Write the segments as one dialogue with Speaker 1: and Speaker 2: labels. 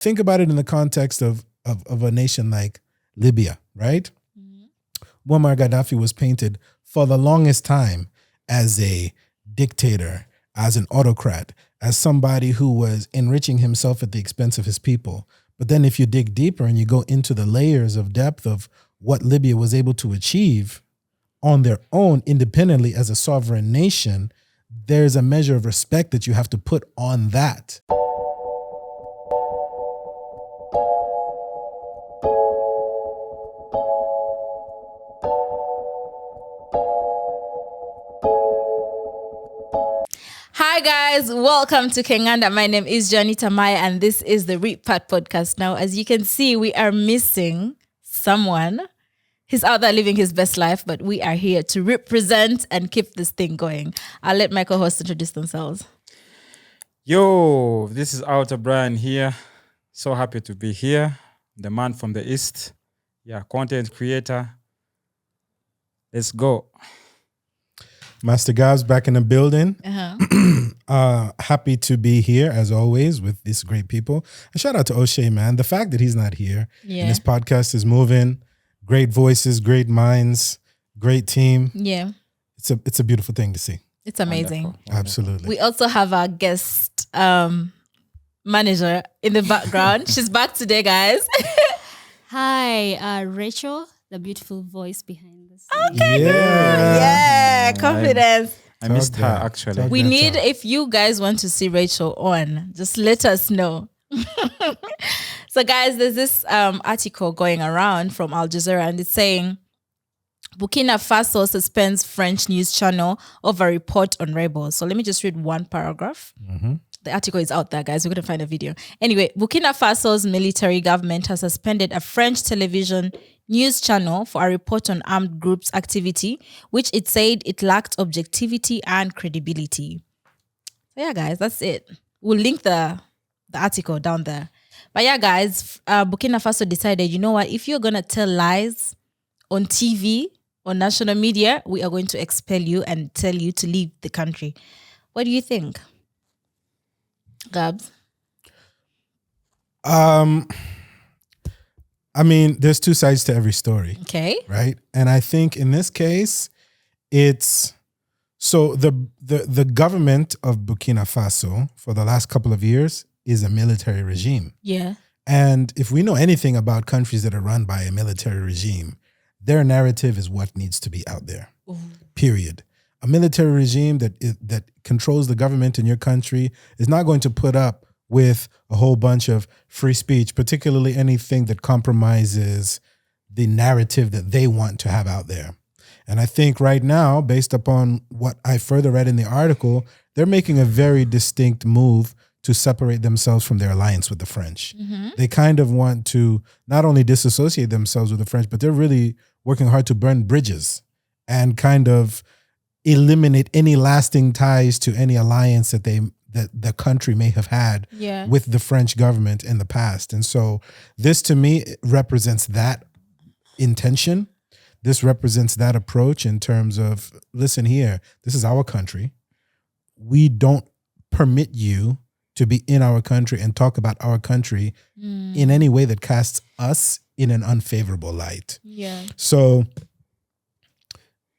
Speaker 1: think about it in the context of a nation like Libya, right? Muammar Gaddafi was painted for the longest time as a dictator, as an autocrat, as somebody who was enriching himself at the expense of his people. But then if you dig deeper and you go into the layers of depth of what Libya was able to achieve on their own independently as a sovereign nation, there's a measure of respect that you have to put on that.
Speaker 2: Hi guys, welcome to Kenganda. My name is Janita Maya and this is the Repat podcast. Now, as you can see, we are missing someone. He's out there living his best life, but we are here to represent and keep this thing going. I'll let my co-hosts introduce themselves.
Speaker 3: Yo, this is Outer Brian here. So happy to be here. The man from the East. Yeah, content creator. Let's go.
Speaker 1: Master Gav's back in the building. Happy to be here as always with these great people. And shout out to O'Shea, man. The fact that he's not here and this podcast is moving, great voices, great minds, great team.
Speaker 2: Yeah.
Speaker 1: It's a beautiful thing to see.
Speaker 2: It's amazing.
Speaker 3: Wonderful.
Speaker 1: Absolutely.
Speaker 2: We also have our guest manager in the background. She's back today, guys.
Speaker 4: Hi, Rachel, the beautiful voice behind this.
Speaker 2: Okay, yeah, confidence.
Speaker 3: I missed her
Speaker 1: that.
Speaker 3: actually.
Speaker 2: We need, if you guys want to see Rachel on, just let us know. So guys, there's this article going around from Al Jazeera and it's saying Burkina Faso suspends French news channel over report on rebels. So let me just read one paragraph. The article is out there, guys. We're going to find a video. Anyway, Burkina Faso's military government has suspended a French television news channel for a report on armed groups' activity, which it said it lacked objectivity and credibility. So yeah, guys, that's it. We'll link the article down there. But yeah, guys, Burkina Faso decided, you know what? If you're going to tell lies on TV, on national media, we are going to expel you and tell you to leave the country. What do you think? Gabs?
Speaker 1: I mean, there's two sides to every story.
Speaker 2: Okay.
Speaker 1: Right? And I think in this case, it's so the government of Burkina Faso for the last couple of years is a military regime.
Speaker 2: Yeah.
Speaker 1: And if we know anything about countries that are run by a military regime, their narrative is what needs to be out there.
Speaker 2: Ooh.
Speaker 1: Period. A military regime that controls the government in your country is not going to put up with a whole bunch of free speech, particularly anything that compromises the narrative that they want to have out there. And I think right now, based upon what I further read in the article, they're making a very distinct move to separate themselves from their alliance with the French. They kind of want to not only disassociate themselves with the French, but they're really working hard to burn bridges and kind of eliminate any lasting ties to any alliance that the country may have had with the French government in the past. And so this to me represents that intention. This represents that approach in terms of, listen here, this is our country. We don't permit you to be in our country and talk about our country in any way that casts us in an unfavorable light.
Speaker 2: Yeah.
Speaker 1: So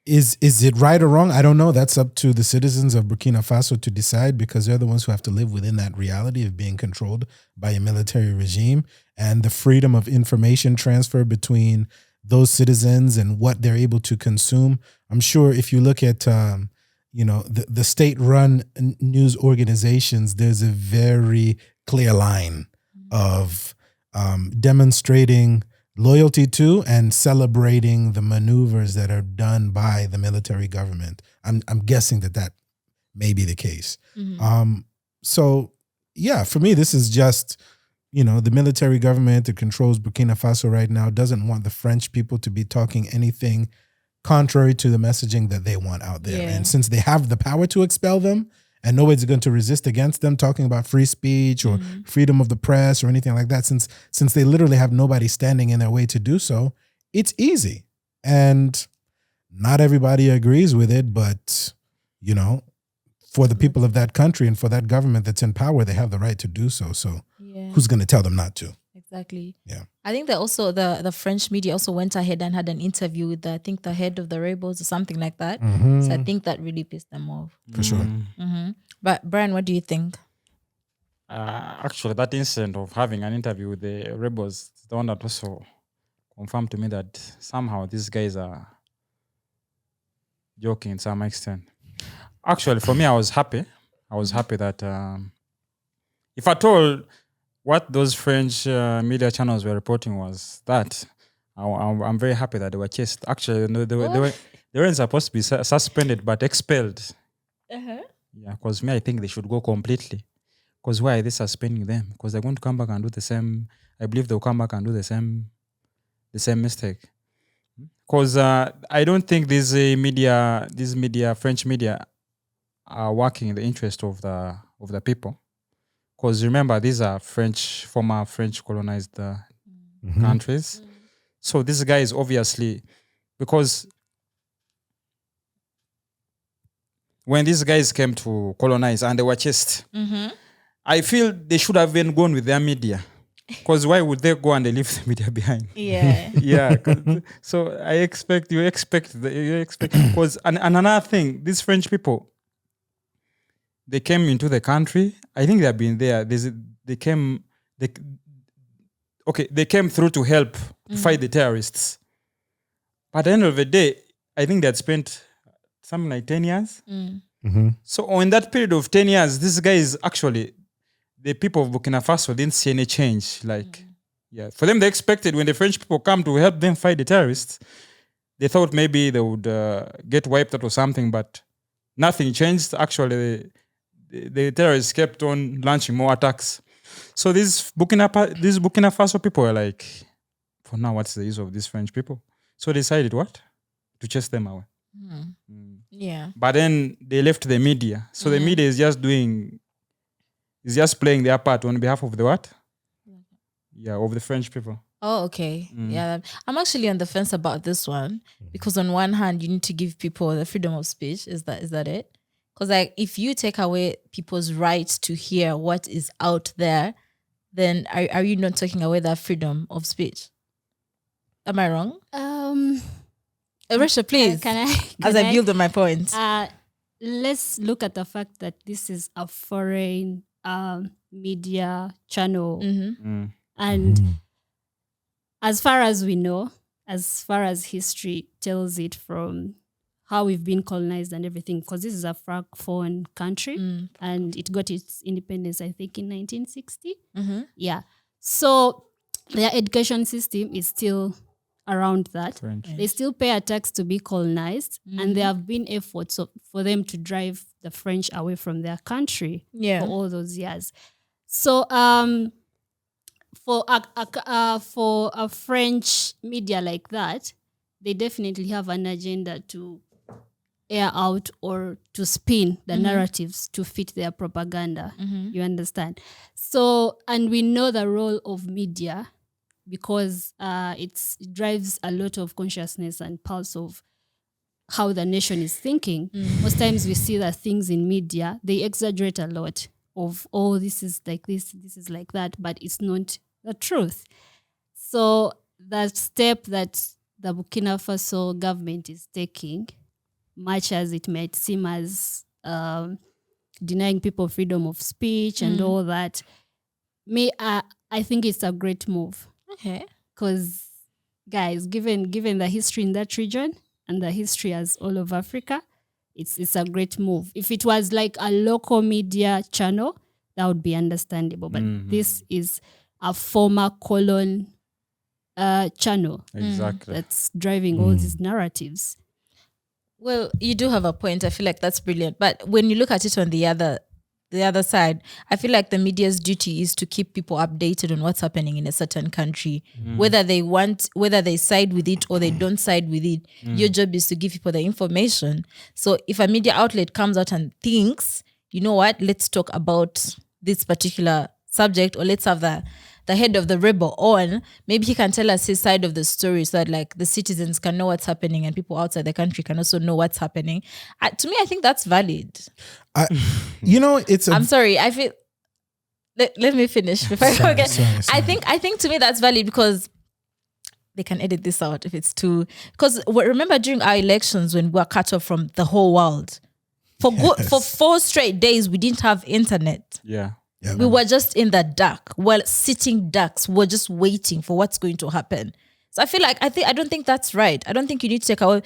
Speaker 1: is it right or wrong? I don't know. That's up to the citizens of Burkina Faso to decide because they're the ones who have to live within that reality of being controlled by a military regime and the freedom of information transfer between those citizens and what they're able to consume. I'm sure if you look at the state-run news organizations, there's a very clear line of demonstrating loyalty to and celebrating the maneuvers that are done by the military government. I'm guessing that may be the case. So yeah, for me, this is just, the military government that controls Burkina Faso right now doesn't want the French people to be talking anything contrary to the messaging that they want out there.
Speaker 2: Yeah.
Speaker 1: And since they have the power to expel them and nobody's going to resist against them talking about free speech or freedom of the press or anything like that, since they literally have nobody standing in their way to do so, it's easy. And not everybody agrees with it, but, for the people of that country and for that government that's in power, they have the right to do so. So
Speaker 2: Yeah.
Speaker 1: who's going to tell them not to?
Speaker 2: Exactly.
Speaker 1: Yeah.
Speaker 2: I think that also the French media also went ahead and had an interview with I think the head of the rebels or something like that. So I think that really pissed them off.
Speaker 1: For sure.
Speaker 2: But Brian, what do you think?
Speaker 3: Actually, that incident of having an interview with the rebels is the one that also confirmed to me that somehow these guys are joking to some extent. Actually, for me, I was happy. I was happy that if at all what those French media channels were reporting was that, I'm very happy that they were chased. Actually, no, they weren't supposed to be suspended, but expelled.
Speaker 2: Uh-huh.
Speaker 3: Yeah, because I think they should go completely. Because why are they suspending them? Because they're going to come back and do the same. I believe they'll come back and do the same mistake. Because I don't think these French media, are working in the interest of the people. Because remember, these are former French colonized countries. So these guys obviously, because when these guys came to colonize and they were chased, I feel they should have been gone with their media. Because why would they go and they leave the media behind?
Speaker 2: Yeah.
Speaker 3: Yeah. So you expect because and another thing, these French people, they came into the country. I think they have been there. They came through to help fight the terrorists. But at the end of the day, I think they had spent something like 10 years. So in that period of 10 years, these guys actually, the people of Burkina Faso didn't see any change. For them, they expected when the French people come to help them fight the terrorists, they thought maybe they would get wiped out or something, but nothing changed. Actually, the terrorists kept on launching more attacks. So these Burkina Faso people were like, for now, what's the use of these French people? So they decided what? To chase them away.
Speaker 2: Yeah.
Speaker 3: But then they left the media. So the media is just playing their part on behalf of the what? Yeah, of the French people.
Speaker 2: Oh, okay. Yeah. I'm actually on the fence about this one because on one hand, you need to give people the freedom of speech. Is that it? Because if you take away people's rights to hear what is out there, then are you not taking away that freedom of speech? Am I wrong? Risha, please. I build on my point.
Speaker 4: Let's look at the fact that this is a foreign media channel. And as far as we know, as far as history tells it from how we've been colonized and everything, because this is a Francophone country and it got its independence, I think, in 1960. Yeah. So their education system is still around that.
Speaker 3: French.
Speaker 4: They still pay a tax to be colonized, and there have been efforts for them to drive the French away from their country for all those years. So for a French media like that, they definitely have an agenda to air out or to spin the narratives to fit their propaganda. You understand? So, and we know the role of media because it drives a lot of consciousness and pulse of how the nation is thinking. Most times we see that things in media, they exaggerate a lot of, oh, this is like this is like that, but it's not the truth. So the step that the Burkina Faso government is taking, much as it might seem as denying people freedom of speech and all that, I think it's a great move.
Speaker 2: Okay.
Speaker 4: Because, guys, given the history in that region and the history as all of Africa, it's a great move. If it was like a local media channel, that would be understandable. But this is a former colon channel
Speaker 3: Exactly.
Speaker 4: that's driving all these narratives.
Speaker 2: Well, you do have a point. I feel like that's brilliant. But when you look at it on the other side, I feel like the media's duty is to keep people updated on what's happening in a certain country, whether they side with it or they don't side with it. Your job is to give people the information. So if a media outlet comes out and thinks, you know what, let's talk about this particular subject, or let's have the the head of the rebel on, maybe he can tell us his side of the story so that like the citizens can know what's happening and people outside the country can also know what's happening. To me, I think that's valid. I'm sorry. I feel. Let me finish before I forget.
Speaker 1: Sorry.
Speaker 2: I think to me that's valid because they can edit this out if it's too. Because remember during our elections when we were cut off from the whole world, for 4 straight days we didn't have internet.
Speaker 3: Yeah.
Speaker 2: We were just in the dark, sitting ducks. We're just waiting for what's going to happen. So I feel like I don't think that's right. I don't think you need to take away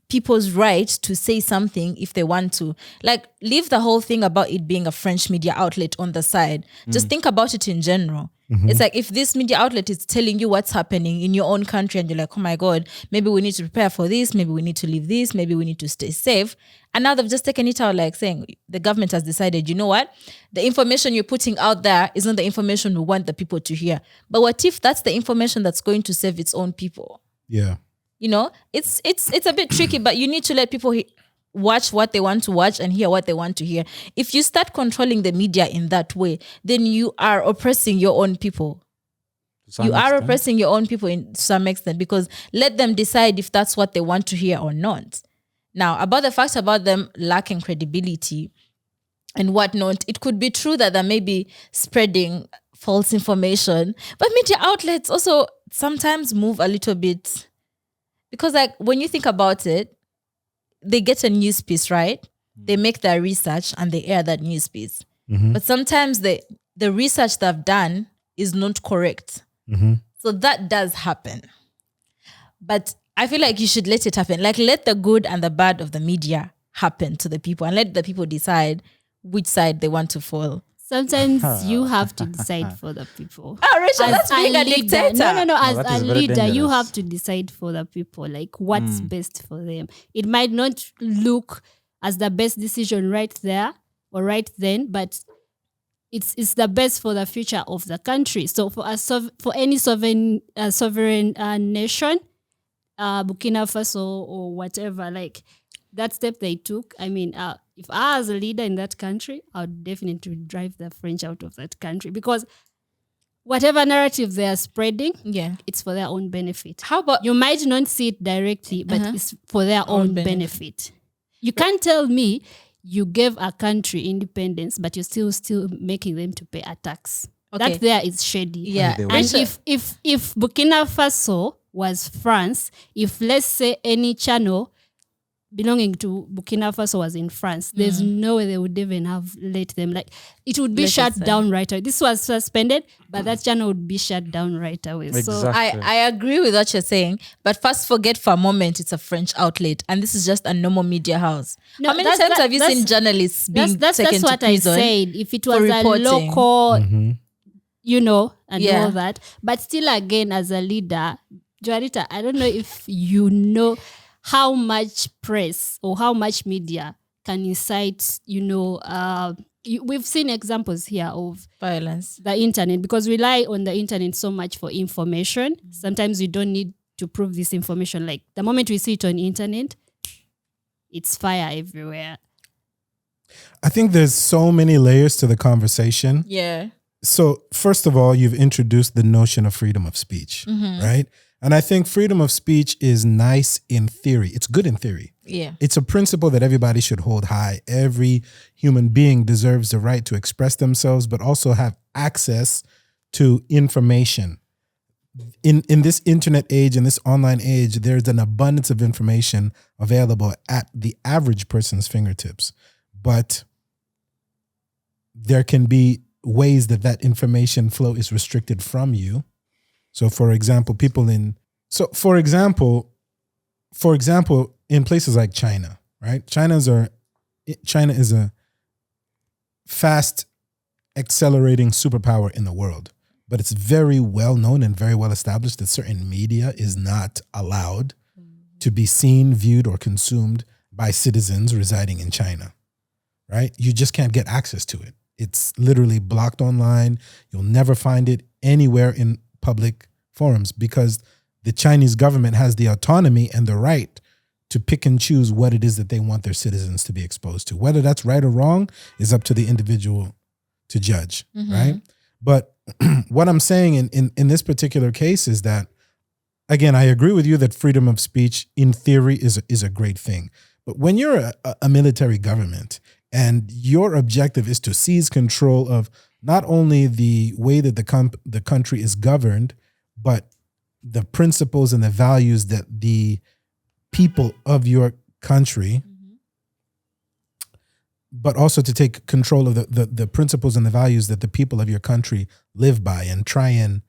Speaker 2: people's right to say something if they want to. Like, leave the whole thing about it being a French media outlet on the side. Just think about it in general. It's like if this media outlet is telling you what's happening in your own country and you're like, oh my God, maybe we need to prepare for this, maybe we need to leave this, maybe we need to stay safe. And now they've just taken it out like saying the government has decided, you know what? The information you're putting out there is not the information we want the people to hear. But what if that's the information that's going to save its own people?
Speaker 1: Yeah.
Speaker 2: You know, it's a bit tricky, but you need to let people watch what they want to watch and hear what they want to hear. If you start controlling the media in that way, then you are oppressing your own people. You are oppressing your own people in some extent because let them decide if that's what they want to hear or not. Now, about the fact about them lacking credibility and whatnot, it could be true that they may be spreading false information, but media outlets also sometimes move a little bit because like when you think about it, they get a news piece, right? They make their research and they air that news piece. But sometimes the research they've done is not correct. So that does happen. But I feel like you should let it happen. Like let the good and the bad of the media happen to the people and let the people decide which side they want to fall.
Speaker 4: Sometimes you have to decide for the people.
Speaker 2: Oh, Rachel, that's being a dictator.
Speaker 4: No. As
Speaker 3: that is
Speaker 4: a
Speaker 3: very
Speaker 4: leader, you
Speaker 3: dangerous.
Speaker 4: have to decide for the people, like what's best for them. It might not look as the best decision right there or right then, but it's the best for the future of the country. So for any sovereign nation, Burkina Faso or whatever, like that step they took, I mean, if I was a leader in that country, I would definitely drive the French out of that country because whatever narrative they are spreading, it's for their own benefit.
Speaker 2: How about
Speaker 4: you might not see it directly, but it's for their own benefit. You can't tell me you gave a country independence, but you're still making them to pay a tax.
Speaker 2: Okay.
Speaker 4: That there is shady.
Speaker 2: Yeah.
Speaker 4: And if Burkina Faso was France, if let's say any channel belonging to Burkina Faso was in France, there's no way they would even have let them. Like it would be shut down right away. This was suspended, but that channel would be shut down right away.
Speaker 3: Exactly.
Speaker 4: So
Speaker 2: I agree with what you're saying, but first forget for a moment it's a French outlet and this is just a normal media house.
Speaker 4: No,
Speaker 2: How many times have you seen journalists being
Speaker 4: that's
Speaker 2: taken
Speaker 4: what
Speaker 2: to prison?
Speaker 4: I said. If it was a
Speaker 2: reporting?
Speaker 4: local, and
Speaker 2: Yeah.
Speaker 4: all that, but still again as a leader, Juanita, I don't know if you know how much press or how much media can incite, we've seen examples here of
Speaker 2: Violence.
Speaker 4: the internet because we rely on the internet so much for information. Sometimes we don't need to prove this information. Like the moment we see it on internet, it's fire everywhere.
Speaker 1: I think there's so many layers to the conversation.
Speaker 2: Yeah.
Speaker 1: So first of all, you've introduced the notion of freedom of speech, right? And I think freedom of speech is nice in theory. It's good in theory.
Speaker 2: Yeah.
Speaker 1: It's a principle that everybody should hold high. Every human being deserves the right to express themselves, but also have access to information. In this internet age, in this online age, there's an abundance of information available at the average person's fingertips. But there can be ways that information flow is restricted from you. So, for example, in places like China, right? China is a fast accelerating superpower in the world, but it's very well known and very well established that certain media is not allowed to be seen, viewed, or consumed by citizens residing in China, right? You just can't get access to it. It's literally blocked online. You'll never find it anywhere in public forums because the Chinese government has the autonomy and the right to pick and choose what it is that they want their citizens to be exposed to. Whether that's right or wrong is up to the individual to judge, right? But what I'm saying in this particular case is that, again, I agree with you that freedom of speech in theory is a great thing. But when you're a military government and your objective is to seize control of not only the way that the country is governed, but the principles and the values that the people of your country, but also to take control of the principles and the values that the people of your country live by, and try and,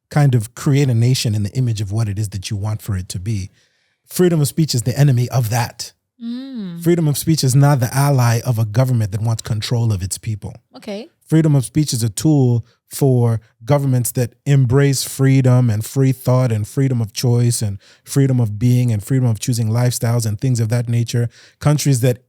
Speaker 1: kind of create a nation in the image of what it is that you want for it to be. Freedom of speech is the enemy of that. Freedom of speech is not the ally of a government that wants control of its people.
Speaker 2: Okay.
Speaker 1: Freedom of speech is a tool for governments that embrace freedom and free thought and freedom of choice and freedom of being and freedom of choosing lifestyles and things of that nature. Countries that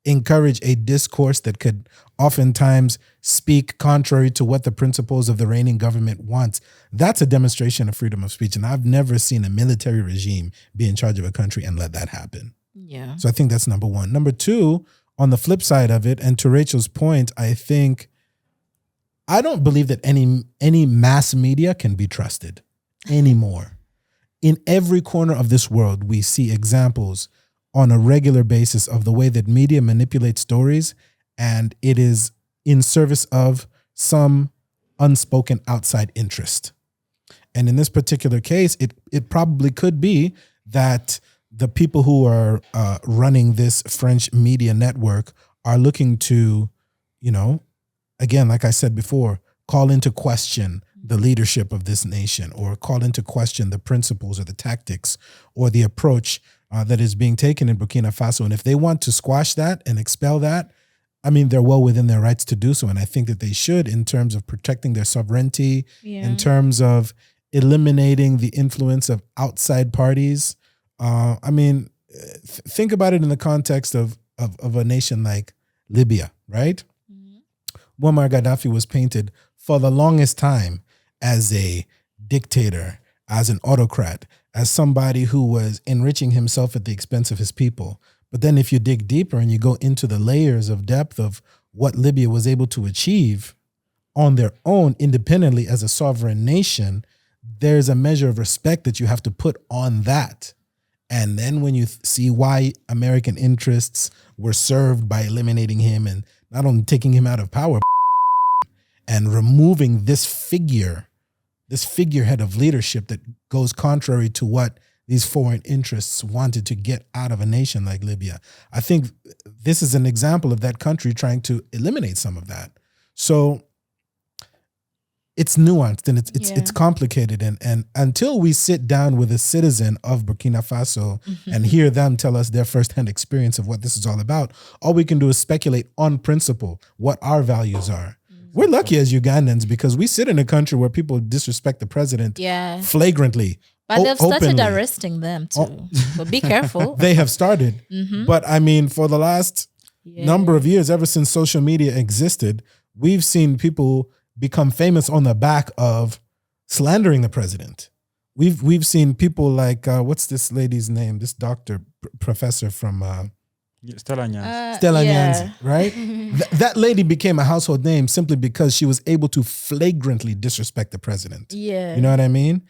Speaker 1: encourage a discourse that could oftentimes speak contrary to what the principles of the reigning government wants. That's a demonstration of freedom of speech. And I've never seen a military regime be in charge of a country and let that happen.
Speaker 2: Yeah.
Speaker 1: So I think that's number one. Number two, on the flip side of it, and to Rachel's point, I don't believe that any mass media can be trusted anymore. In every corner of this world, we see examples on a regular basis of the way that media manipulates stories, and it is in service of some unspoken outside interest. And in this particular case, it probably could be that the people who are running this French media network are looking to, again, like I said before, call into question the leadership of this nation, or call into question the principles or the tactics or the approach that is being taken in Burkina Faso. And if they want to squash that and expel that, I mean, they're well within their rights to do so. And I think that they should, in terms of protecting their sovereignty, in terms of eliminating the influence of outside parties. Think about it in the context of a nation like Libya, right? Muammar Gaddafi was painted for the longest time as a dictator, as an autocrat, as somebody who was enriching himself at the expense of his people. But then if you dig deeper and you go into the layers of depth of what Libya was able to achieve on their own independently as a sovereign nation, there's a measure of respect that you have to put on that. And then when you see why American interests were served by eliminating him and not only taking him out of power and removing this figurehead of leadership that goes contrary to what these foreign interests wanted to get out of a nation like Libya. I think this is an example of that country trying to eliminate some of that. So it's nuanced and it's complicated. And until we sit down with a citizen of Burkina Faso and hear them tell us their firsthand experience of what this is all about, all we can do is speculate on principle what our values are. We're lucky as Ugandans because we sit in a country where people disrespect the president flagrantly.
Speaker 2: But they've started
Speaker 1: openly.
Speaker 2: arresting them too. But be careful.
Speaker 1: They have started. But I mean, for the last number of years, ever since social media existed, we've seen people become famous on the back of slandering the president. We've seen people like, what's this lady's name? This doctor, professor from...
Speaker 3: Stella Nyanzi.
Speaker 1: Stella Nyanzi, right? That lady became a household name simply because she was able to flagrantly disrespect the president.
Speaker 2: Yeah.
Speaker 1: You know what I mean?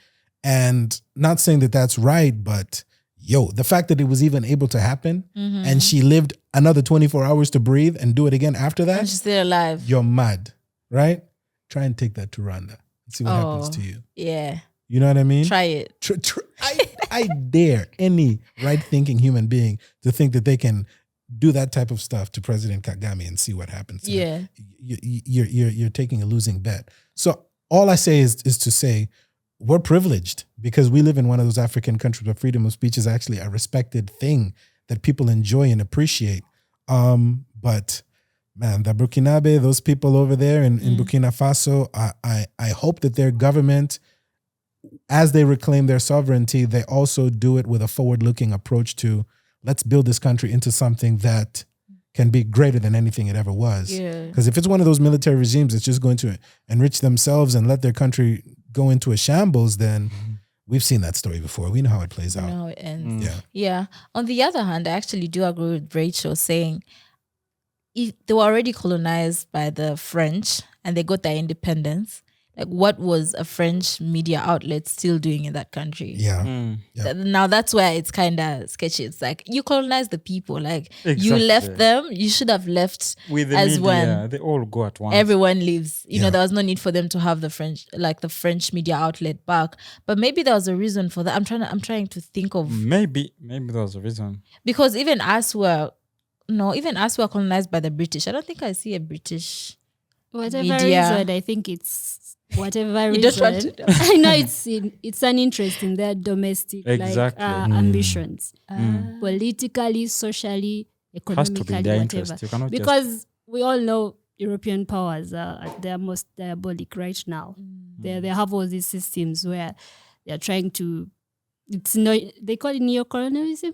Speaker 1: And not saying that that's right, but the fact that it was even able to happen and she lived another 24 hours to breathe and do it again after that.
Speaker 2: And she's still alive.
Speaker 1: You're mad, right? Try and take that to Rwanda and see what happens to you.
Speaker 2: Yeah.
Speaker 1: You know what I mean?
Speaker 2: Try it.
Speaker 1: I dare any right-thinking human being to think that they can do that type of stuff to President Kagame and see what happens.
Speaker 2: Yeah.
Speaker 1: You're taking a losing bet. So all I say is to say we're privileged because we live in one of those African countries where freedom of speech is actually a respected thing that people enjoy and appreciate. But man, the Burkinabe, those people over there in Burkina Faso, I hope that their government, as they reclaim their sovereignty, they also do it with a forward-looking approach to let's build this country into something that can be greater than anything it ever was. Because if it's one of those military regimes that's just going to enrich themselves and let their country go into a shambles, then we've seen that story before. We know how it plays out.
Speaker 2: We know how it ends. Yeah. On the other hand, I actually do agree with Rachel saying if they were already colonized by the French and they got their independence, like what was a French media outlet still doing in that country?
Speaker 1: Yeah.
Speaker 2: Now that's where it's kind of sketchy. It's like you colonized the people, like you
Speaker 3: Exactly.
Speaker 2: left them. You should have left
Speaker 3: With the
Speaker 2: as
Speaker 3: media,
Speaker 2: when
Speaker 3: they all go at once.
Speaker 2: everyone leaves. You know,
Speaker 1: Yeah.
Speaker 2: there was no need for them to have the French media outlet back. But maybe there was a reason for that. I'm trying to think of,
Speaker 3: Maybe there was a reason.
Speaker 2: because even us were colonized by the British. I don't think I see a British.
Speaker 4: Whatever
Speaker 2: Media.
Speaker 4: reason, I think it's whatever
Speaker 2: You
Speaker 4: reason.
Speaker 2: don't want to know.
Speaker 4: I know it's an interest in their domestic
Speaker 3: Exactly.
Speaker 4: ambitions, politically, socially,
Speaker 3: Has to be
Speaker 4: economically,
Speaker 3: their
Speaker 4: whatever.
Speaker 3: interest. You cannot just
Speaker 4: Because we all know European powers are at their most diabolic right now. They have all these systems where they're trying to. They call it Neo-colonialism.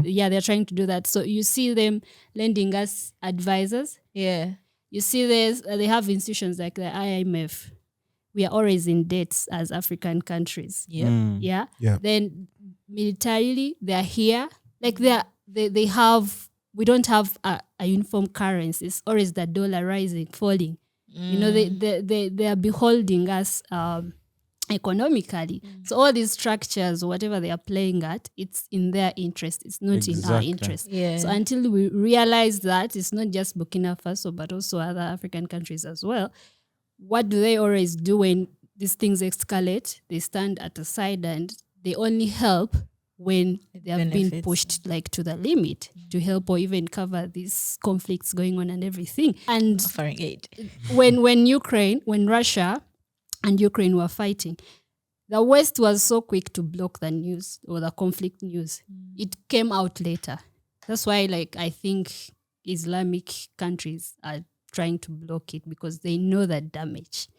Speaker 4: Yeah, they're trying to do that. So you see them lending us advisors.
Speaker 2: Yeah.
Speaker 4: You see they have institutions like the IMF. We are always in debts as African countries.
Speaker 2: Yeah.
Speaker 4: Yeah.
Speaker 1: Yeah.
Speaker 4: Then militarily, they're here. Like they have. We don't have a uniform currency. It's always the dollar rising, falling. You know, they are beholding us economically. So all these structures, whatever they are playing at, it's in their interest. It's not in our
Speaker 3: Exactly.
Speaker 4: interest.
Speaker 2: Yeah.
Speaker 4: So until we realize that it's not just Burkina Faso, but also other African countries as well, what do they always do when these things escalate? They stand at the side and they only help when they have been
Speaker 2: benefits.
Speaker 4: pushed like to the limit to help or even cover these conflicts going on and everything. And
Speaker 2: Offering aid.
Speaker 4: when Russia and Ukraine were fighting, the West was so quick to block the news or the conflict news. It came out later. That's why, like, I think Islamic countries are trying to block it because they know the damage.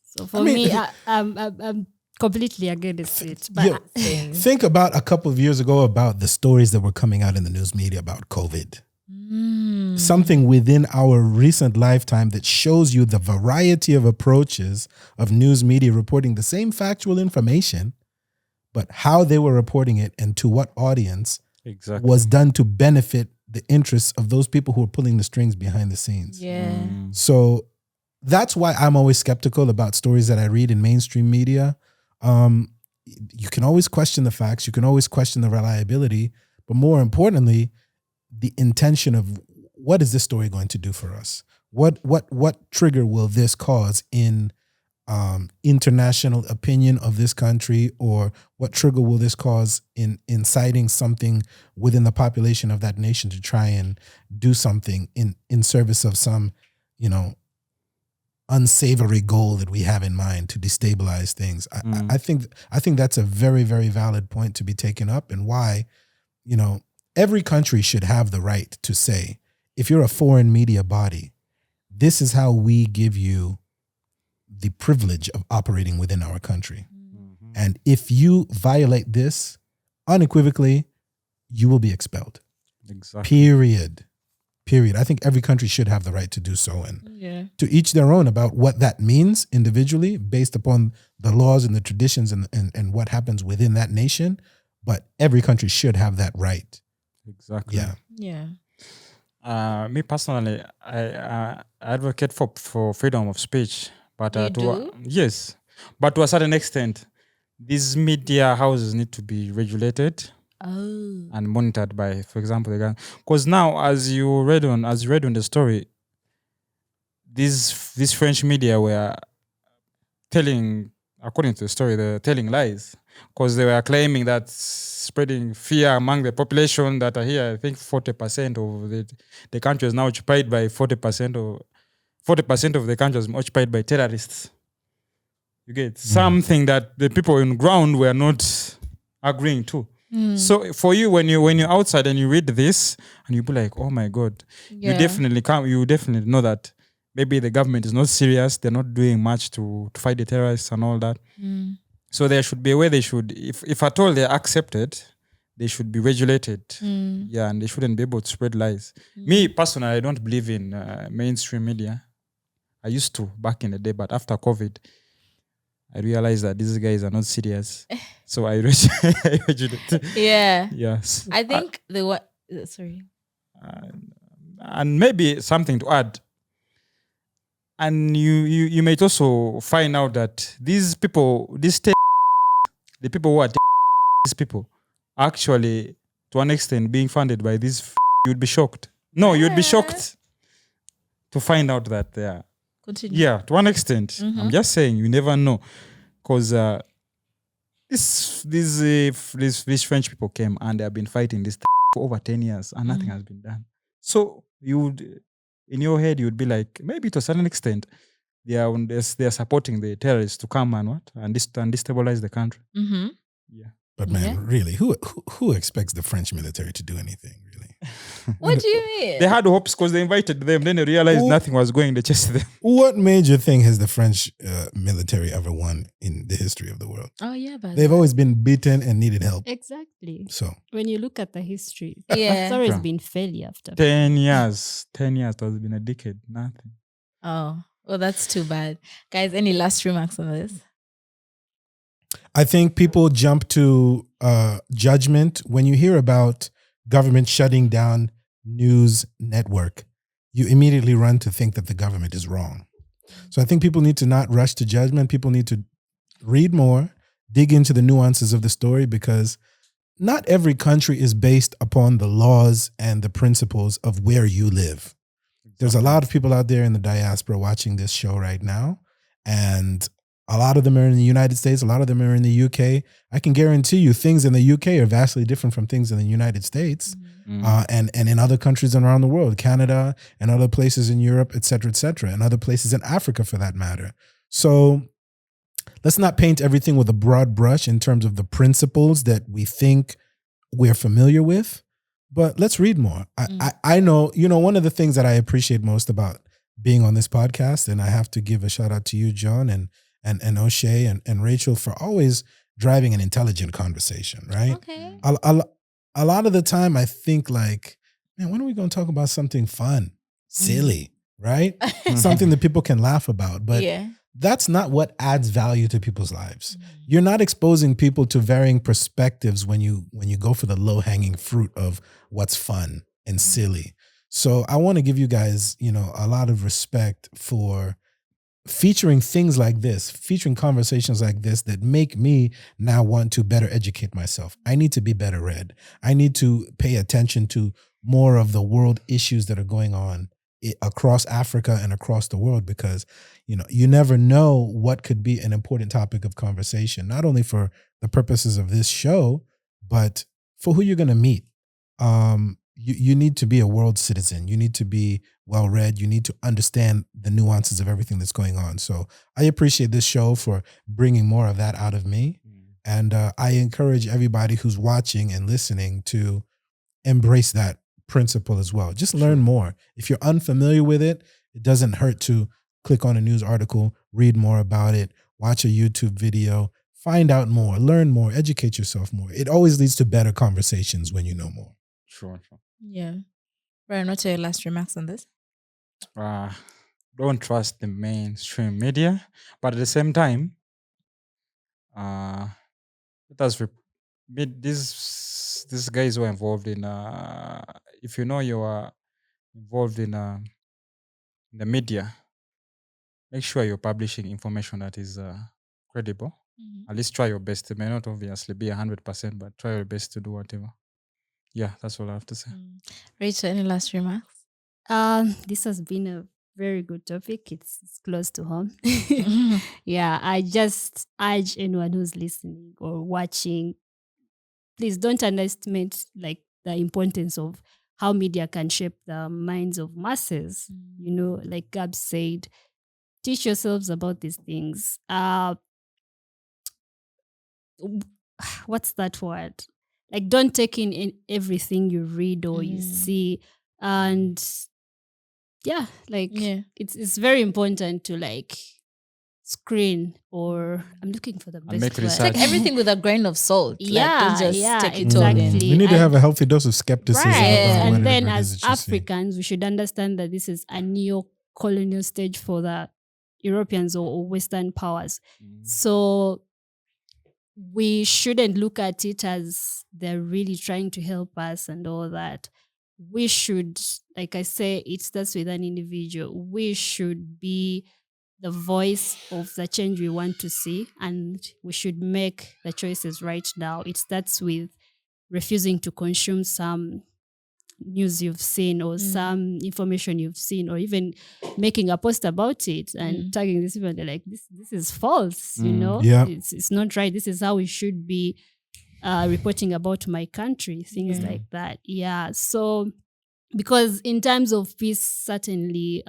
Speaker 4: So for me, I'm completely against it. But
Speaker 1: Think about a couple of years ago about the stories that were coming out in the news media about COVID. Something within our recent lifetime that shows you the variety of approaches of news media reporting the same factual information, but how they were reporting it and to what audience
Speaker 3: exactly.
Speaker 1: was done to benefit the interests of those people who are pulling the strings behind the scenes.
Speaker 2: Yeah.
Speaker 1: So that's why I'm always skeptical about stories that I read in mainstream media. You can always question the facts. You can always question the reliability. But more importantly, the intention of what is this story going to do for us? What trigger will this cause in international opinion of this country, or what trigger will this cause in inciting something within the population of that nation to try and do something in service of some, unsavory goal that we have in mind to destabilize things. I think that's a very, very valid point to be taken up, and why, every country should have the right to say, if you're a foreign media body, this is how we give you the privilege of operating within our country. And if you violate this, unequivocally, you will be expelled.
Speaker 3: Exactly.
Speaker 1: Period. I think every country should have the right to do so, and to each their own about what that means individually based upon the laws and the traditions and what happens within that nation. But every country should have that right.
Speaker 3: Exactly.
Speaker 2: Yeah.
Speaker 3: Me personally, I advocate for freedom of speech, but
Speaker 2: You do?
Speaker 3: Yes, but to a certain extent, these media houses need to be regulated and monitored by, for example, the government. Because now, as you read on the story, these French media were telling, according to the story, they're telling lies, because they were claiming that spreading fear among the population that are here. I think 40% of the country is now occupied by 40% of the country is occupied by terrorists. You get something that the people on ground were not agreeing to. So for you, when you're outside and you read this and you be like, oh my God, you definitely know that maybe the government is not serious. They're not doing much to fight the terrorists and all that. So there should be a way they should, if at all they're accepted, they should be regulated. Yeah, and they shouldn't be able to spread lies. Me personally, I don't believe in mainstream media. I used to back in the day, but after COVID, I realized that these guys are not serious. So I regulated.
Speaker 2: Yeah.
Speaker 3: Yes.
Speaker 2: I think sorry.
Speaker 3: And maybe something to add. And you might also find out that these people, the people who are these people, actually, to an extent, being funded by these. You'd be shocked. No, you'd be shocked to find out that they are.
Speaker 2: Continue.
Speaker 3: Yeah, to one extent. I'm just saying, you never know, because these French people came and they have been fighting this for over 10 years and nothing has been done. So you would, in your head, you would be like, maybe to a certain extent, they are supporting the terrorists to come and destabilize the country.
Speaker 2: Mm-hmm.
Speaker 3: Yeah.
Speaker 1: But man, really, who expects the French military to do anything, really?
Speaker 2: What do you mean?
Speaker 3: They had hopes because they invited them. Then they realized nothing was going. They chased them.
Speaker 1: What major thing has the French military ever won in the history of the world?
Speaker 2: Oh, yeah. But
Speaker 1: They've always been beaten and needed help.
Speaker 4: Exactly.
Speaker 1: So
Speaker 4: When you look at the history,
Speaker 2: Yeah.
Speaker 4: it's always been failure after
Speaker 3: 10 years. 10 years. It has been a decade. Nothing.
Speaker 2: Oh, well, that's too bad. Guys, any last remarks on this?
Speaker 1: I think people jump to judgment when you hear about government shutting down news network. You immediately run to think that the government is wrong. So I think people need to not rush to judgment. People need to read more, dig into the nuances of the story, because not every country is based upon the laws and the principles of where you live. There's a lot of people out there in the diaspora watching this show right now, and a lot of them are in the United States. A lot of them are in the UK. I can guarantee you things in the UK are vastly different from things in the United States and in other countries around the world, Canada and other places in Europe, et cetera, and other places in Africa for that matter. So let's not paint everything with a broad brush in terms of the principles that we think we're familiar with, but let's read more. I know, one of the things that I appreciate most about being on this podcast, and I have to give a shout out to you, John, and O'Shea and Rachel for always driving an intelligent conversation, right?
Speaker 2: Okay.
Speaker 1: A lot of the time I think like, man, when are we going to talk about something fun, silly, right? Something that people can laugh about. But that's not what adds value to people's lives. You're not exposing people to varying perspectives when you go for the low-hanging fruit of what's fun and silly. So I want to give you guys, a lot of respect for featuring things like this, featuring conversations like this that make me now want to better educate myself. I need to be better read. I need to pay attention to more of the world issues that are going on across Africa and across the world, because, you never know what could be an important topic of conversation, not only for the purposes of this show, but for who you're going to meet. You need to be a world citizen. You need to be well-read. You need to understand the nuances of everything that's going on. So I appreciate this show for bringing more of that out of me. And I encourage everybody who's watching and listening to embrace that principle as well. Just learn more. If you're unfamiliar with it, it doesn't hurt to click on a news article, read more about it, watch a YouTube video, find out more, learn more, educate yourself more. It always leads to better conversations when you know more.
Speaker 3: Sure.
Speaker 2: Yeah. Brian, what's your last remarks on this?
Speaker 3: Don't trust the mainstream media, but at the same time, let us these guys who are involved in. If you are involved in the media, make sure you're publishing information that is credible. At least try your best. It may not obviously be 100%, but try your best to do whatever. Yeah, that's all I have to say.
Speaker 2: Rachel, any last remarks?
Speaker 4: This has been a very good topic. It's close to home. Yeah, I just urge anyone who's listening or watching, please don't underestimate the importance of how media can shape the minds of masses. Like Gab said, teach yourselves about these things. What's that word? Don't take in everything you read or you see. And it's very important to screen, or I'm looking for the best
Speaker 3: make
Speaker 4: word.
Speaker 3: research.
Speaker 2: Take everything with a grain of salt. Don't just take it all
Speaker 4: exactly.
Speaker 2: in.
Speaker 1: You need to have a healthy dose of skepticism.
Speaker 4: Right.
Speaker 1: about
Speaker 4: And then
Speaker 1: whatever it is
Speaker 4: as
Speaker 1: that you see.
Speaker 4: Africans, we should understand that this is a neo-colonial stage for the Europeans or Western powers. So we shouldn't look at it as they're really trying to help us and all that. we should, like I say, it starts with an individual. We should be the voice of the change we want to see, and we should make the choices right now. It starts with refusing to consume some news you've seen or some information you've seen, or even making a post about it and tagging these people. They're like, this is false, you know?
Speaker 1: Yeah.
Speaker 4: It's not right. This is how we should be reporting about my country, things like that. Yeah. So, because in times of peace, certainly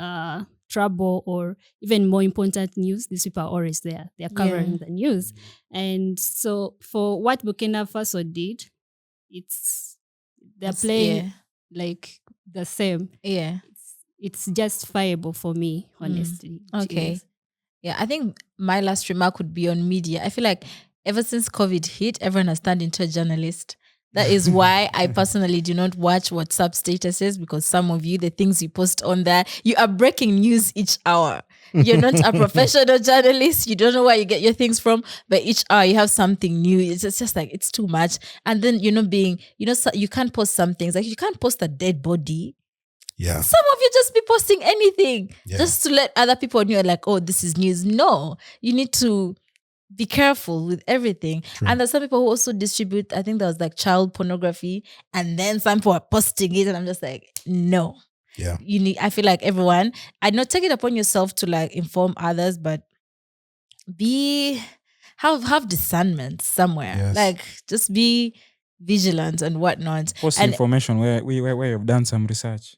Speaker 4: trouble or even more important news, these people are always there. They're covering the news. And so for what Burkina Faso did, they're playing like the same.
Speaker 2: Yeah.
Speaker 4: It's justifiable for me, honestly.
Speaker 2: Okay. Yeah, I think my last remark would be on media. I feel like ever since COVID hit, everyone has turned into a journalist. That is why I personally do not watch WhatsApp statuses, because some of you, the things you post on there, you are breaking news each hour. You're not a professional journalist. You don't know where you get your things from, but each hour you have something new. It's just like, it's too much. And then, you can't post some things. Like, you can't post a dead body.
Speaker 1: Yeah.
Speaker 2: Some of you just be posting anything just to let other people know, like, oh, this is news. No, you need to be careful with everything.
Speaker 1: True.
Speaker 2: And there's some people who also distribute, I think there was like child pornography, and then some people are posting it, and I'm just like, no.
Speaker 1: Yeah.
Speaker 2: I feel like everyone, I not take it upon yourself to like inform others, but have discernment somewhere.
Speaker 1: Yes.
Speaker 2: Like, just be vigilant and whatnot.
Speaker 3: Post
Speaker 2: And
Speaker 3: information where you've done some research.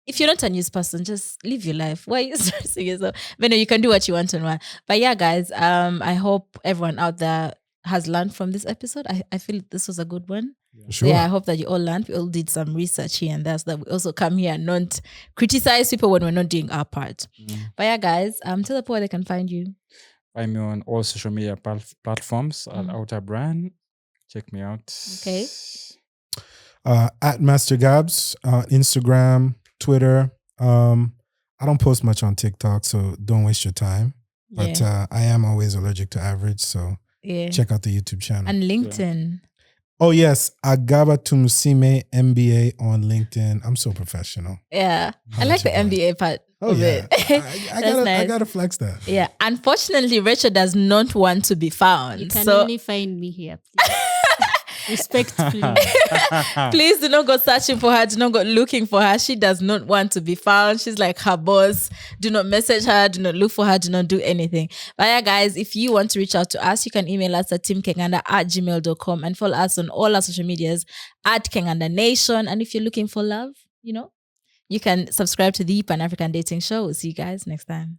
Speaker 2: if you're not a news person, just live your life. Why are you stressing yourself? But no, you can do what you want and what. But yeah, guys, I hope everyone out there has learned from this episode. I feel this was a good one.
Speaker 1: Sure.
Speaker 2: Yeah, I hope that you all learned. We all did some research here and there, so that we also come here and not criticize people when we're not doing our part. But yeah, guys, tell the people where they can find you.
Speaker 3: Find me on all social media platforms at Outer Brand. Check me out.
Speaker 2: Okay.
Speaker 1: At Master Gabs, Instagram, Twitter. I don't post much on TikTok, so don't waste your time. But I am always allergic to average, so check out the YouTube channel.
Speaker 2: And LinkedIn.
Speaker 1: Oh yes, Agaba Tumusime MBA on LinkedIn. I'm so professional.
Speaker 2: Yeah, I like the MBA part of it.
Speaker 1: I gotta flex that.
Speaker 2: Yeah, unfortunately, Rachel does not want to be found.
Speaker 4: You can only find me here, please. Respectfully.
Speaker 2: Please do not go searching for her. Do not go looking for her. She does not want to be found. She's like her boss. Do not message her. Do not look for her. Do not do anything. But yeah, guys, if you want to reach out to us, you can email us at teamkenganda@gmail.com and follow us on all our social medias at Kenganda Nation. And if you're looking for love, you can subscribe to the Pan-African Dating Show. We'll see you guys next time.